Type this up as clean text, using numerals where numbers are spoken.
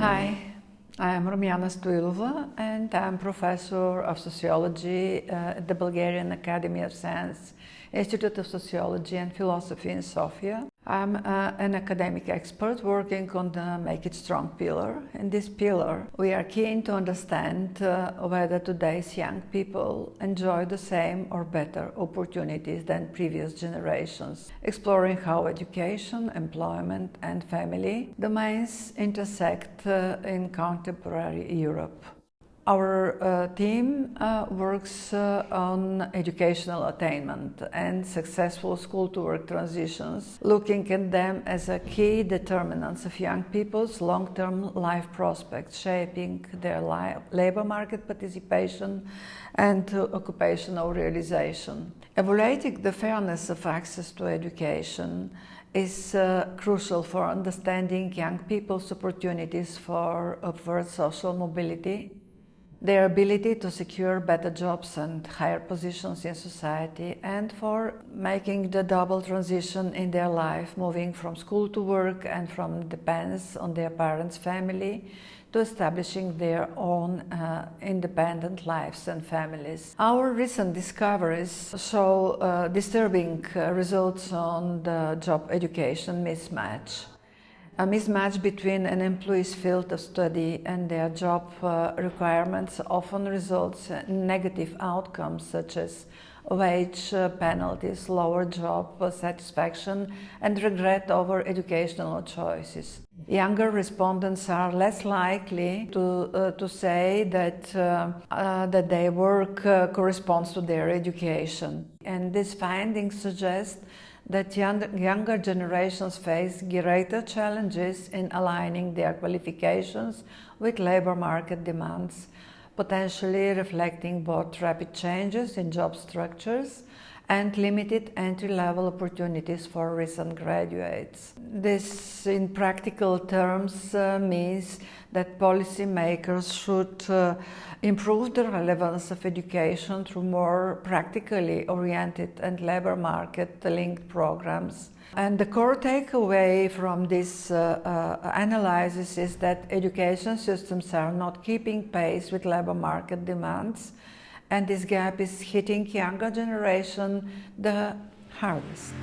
Hi, I'm Rumiana Stoilova and I'm Professor of Sociology at the Bulgarian Academy of Sciences, Institute of Sociology and Philosophy in Sofia. I'm an academic expert working on the Make It Strong pillar. In this pillar, we are keen to understand whether today's young people enjoy the same or better opportunities than previous generations, exploring how education, employment and family domains intersect in contemporary Europe. Our team works on educational attainment and successful school-to-work transitions, looking at them as a key determinants of young people's long-term life prospects, shaping their labor market participation and occupational realization. Evaluating the fairness of access to education is crucial for understanding young people's opportunities for upward social mobility, their ability to secure better jobs and higher positions in society, and for making the double transition in their life, moving from school to work and from dependence on their parents' family to establishing their own independent lives and families. Our recent discoveries show disturbing results on the job education mismatch. A mismatch between an employee's field of study and their job requirements often results in negative outcomes such as wage penalties, lower job satisfaction, and regret over educational choices. Younger respondents are less likely to say that their work corresponds to their education. And these findings suggest that younger generations face greater challenges in aligning their qualifications with labor market demands, potentially reflecting both rapid changes in job structures and limited entry-level opportunities for recent graduates. This, in practical terms, means that policymakers should improve the relevance of education through more practically oriented and labor market-linked programs. And the core takeaway from this analysis is that education systems are not keeping pace with labor market demands, and this gap is hitting younger generation the hardest.